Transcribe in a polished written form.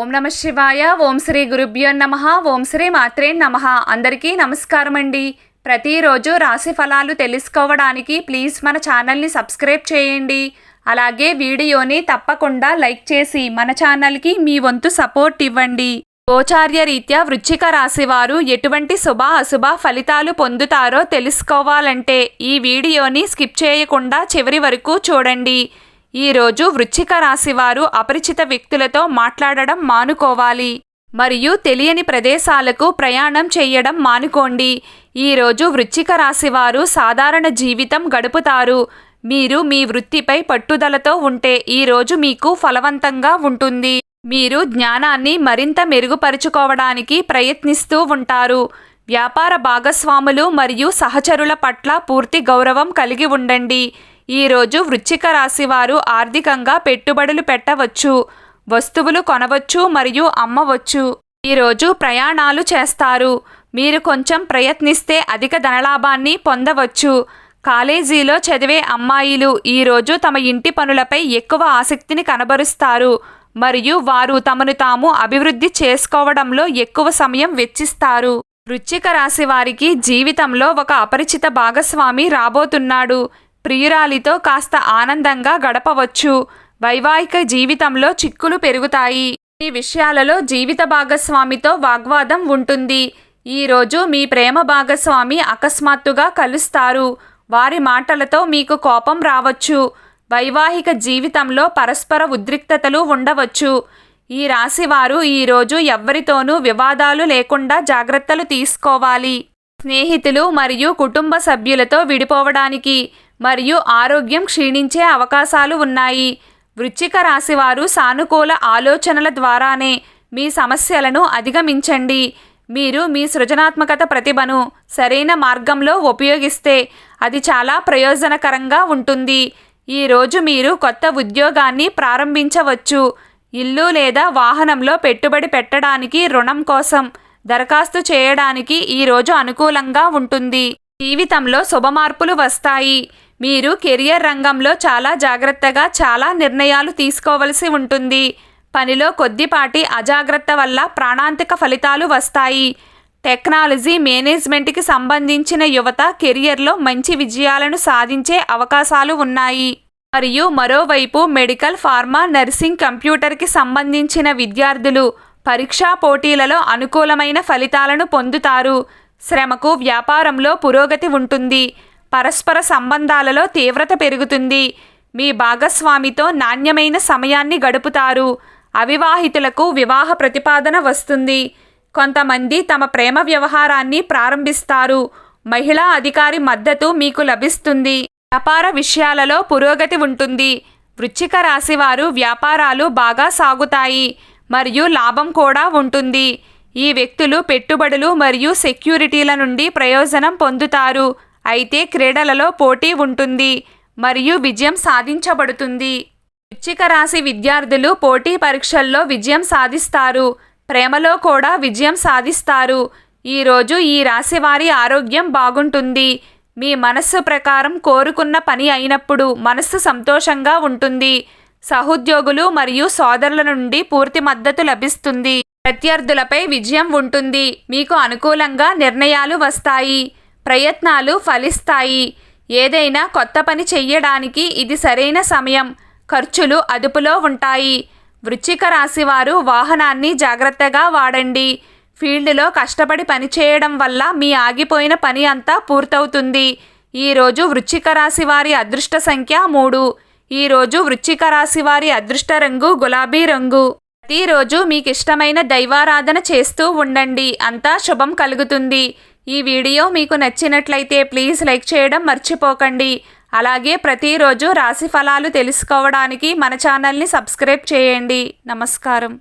ఓం నమ శివాయ. ఓం శ్రీ గురుభ్యో నమః. ఓం శ్రీ మాత్రే నమః. అందరికీ నమస్కారం అండి. ప్రతిరోజు రాశి ఫలాలు తెలుసుకోవడానికి ప్లీజ్ మన ఛానల్ని సబ్స్క్రైబ్ చేయండి. అలాగే వీడియోని తప్పకుండా లైక్ చేసి మన ఛానల్కి మీ వంతు సపోర్ట్ ఇవ్వండి. గోచార్య రీత్యా వృశ్చిక రాశి వారు ఎటువంటి శుభ అశుభ ఫలితాలు పొందుతారో తెలుసుకోవాలంటే ఈ వీడియోని స్కిప్ చేయకుండా చివరి వరకు చూడండి. ఈరోజు వృశ్చిక రాశి వారు అపరిచిత వ్యక్తులతో మాట్లాడడం మానుకోవాలి. మరియు తెలియని ప్రదేశాలకు ప్రయాణం చేయడం మానుకోండి. ఈరోజు వృశ్చిక రాశి వారు సాధారణ జీవితం గడుపుతారు. మీరు మీ వృత్తిపై పట్టుదలతో ఉంటే ఈరోజు మీకు ఫలవంతంగా ఉంటుంది. మీరు జ్ఞానాన్ని మరింత మెరుగుపరుచుకోవడానికి ప్రయత్నిస్తూ ఉంటారు. వ్యాపార భాగస్వాములు మరియు సహచరుల పట్ల పూర్తి గౌరవం కలిగి ఉండండి. ఈరోజు వృశ్చిక రాశి వారు ఆర్థికంగా పెట్టుబడులు పెట్టవచ్చు, వస్తువులు కొనవచ్చు మరియు అమ్మవచ్చు. ఈరోజు ప్రయాణాలు చేస్తారు. మీరు కొంచెం ప్రయత్నిస్తే అధిక ధనలాభాన్ని పొందవచ్చు. కాలేజీలో చదివే అమ్మాయిలు ఈరోజు తమ ఇంటి పనులపై ఎక్కువ ఆసక్తిని కనబరుస్తారు మరియు వారు తమను తాము అభివృద్ధి చేసుకోవడంలో ఎక్కువ సమయం వెచ్చిస్తారు. వృశ్చిక రాశి వారికి జీవితంలో ఒక అపరిచిత భాగస్వామి రాబోతున్నాడు. ప్రియురాలితో కాస్త ఆనందంగా గడపవచ్చు. వైవాహిక జీవితంలో చిక్కులు పెరుగుతాయి. ఈ విషయాలలో జీవిత భాగస్వామితో వాగ్వాదం ఉంటుంది. ఈరోజు మీ ప్రేమ భాగస్వామి అకస్మాత్తుగా కలుస్తారు. వారి మాటలతో మీకు కోపం రావచ్చు. వైవాహిక జీవితంలో పరస్పర ఉద్రిక్తతలు ఉండవచ్చు. ఈ రాశివారు ఈరోజు ఎవ్వరితోనూ వివాదాలు లేకుండా జాగ్రత్తలు తీసుకోవాలి. స్నేహితులు మరియు కుటుంబ సభ్యులతో విడిపోవడానికి మరియు ఆరోగ్యం క్షీణించే అవకాశాలు ఉన్నాయి. వృశ్చిక రాశివారు సానుకూల ఆలోచనల ద్వారానే మీ సమస్యలను అధిగమించండి. మీరు మీ సృజనాత్మకత ప్రతిభను సరైన మార్గంలో ఉపయోగిస్తే అది చాలా ప్రయోజనకరంగా ఉంటుంది. ఈరోజు మీరు కొత్త ఉద్యోగాన్ని ప్రారంభించవచ్చు. ఇల్లు లేదా వాహనంలో పెట్టుబడి పెట్టడానికి రుణం కోసం దరఖాస్తు చేయడానికి ఈరోజు అనుకూలంగా ఉంటుంది. జీవితంలో శుభమార్పులు వస్తాయి. మీరు కెరియర్ రంగంలో చాలా జాగ్రత్తగా చాలా నిర్ణయాలు తీసుకోవలసి ఉంటుంది. పనిలో కొద్దిపాటి అజాగ్రత్త వల్ల ప్రాణాంతక ఫలితాలు వస్తాయి. టెక్నాలజీ మేనేజ్మెంట్కి సంబంధించిన యువత కెరియర్లో మంచి విజయాలను సాధించే అవకాశాలు ఉన్నాయి. మరియు మరోవైపు మెడికల్, ఫార్మా, నర్సింగ్, కంప్యూటర్కి సంబంధించిన విద్యార్థులు పరీక్షా పోటీలలో అనుకూలమైన ఫలితాలను పొందుతారు. శ్రమకు వ్యాపారంలో పురోగతి ఉంటుంది. పరస్పర సంబంధాలలో తీవ్రత పెరుగుతుంది. మీ భాగస్వామితో నాణ్యమైన సమయాన్ని గడుపుతారు. అవివాహితులకు వివాహ ప్రతిపాదన వస్తుంది. కొంతమంది తమ ప్రేమ వ్యవహారాన్ని ప్రారంభిస్తారు. మహిళా అధికారి మద్దతు మీకు లభిస్తుంది. వ్యాపార విషయాలలో పురోగతి ఉంటుంది. వృశ్చిక రాశివారు వ్యాపారాలు బాగా సాగుతాయి మరియు లాభం కూడా ఉంటుంది. ఈ వ్యక్తులు పెట్టుబడులు మరియు సెక్యూరిటీల నుండి ప్రయోజనం పొందుతారు. అయితే క్రీడలలో పోటీ ఉంటుంది మరియు విజయం సాధించబడుతుంది. వృశ్చిక రాశి విద్యార్థులు పోటీ పరీక్షల్లో విజయం సాధిస్తారు. ప్రేమలో కూడా విజయం సాధిస్తారు. ఈరోజు ఈ రాశి వారి ఆరోగ్యం బాగుంటుంది. మీ మనస్సు ప్రకారం కోరుకున్న పని అయినప్పుడు మనస్సు సంతోషంగా ఉంటుంది. సహోద్యోగులు మరియు సోదరుల నుండి పూర్తి మద్దతు లభిస్తుంది. ప్రత్యర్థులపై విజయం ఉంటుంది. మీకు అనుకూలంగా నిర్ణయాలు వస్తాయి. ప్రయత్నాలు ఫలిస్తాయి. ఏదైనా కొత్త పని చెయ్యడానికి ఇది సరైన సమయం. ఖర్చులు అదుపులో ఉంటాయి. వృశ్చిక రాశివారు వాహనాన్ని జాగ్రత్తగా వాడండి. ఫీల్డ్లో కష్టపడి పనిచేయడం వల్ల మీ ఆగిపోయిన పని అంతా పూర్తవుతుంది. ఈరోజు వృశ్చిక రాశి వారి అదృష్ట సంఖ్య 3. ఈరోజు వృశ్చిక రాశి వారి అదృష్ట రంగు గులాబీ రంగు. ప్రతిరోజు మీకు ఇష్టమైన దైవారాధన చేస్తూ ఉండండి. అంతా శుభం కలుగుతుంది. ఈ వీడియో మీకు నచ్చినట్లయితే ప్లీజ్ లైక్ చేయడం మర్చిపోకండి. అలాగే ప్రతిరోజు రాశి ఫలాలు తెలుసుకోవడానికి మన ఛానల్ని సబ్స్క్రైబ్ చేయండి. నమస్కారం.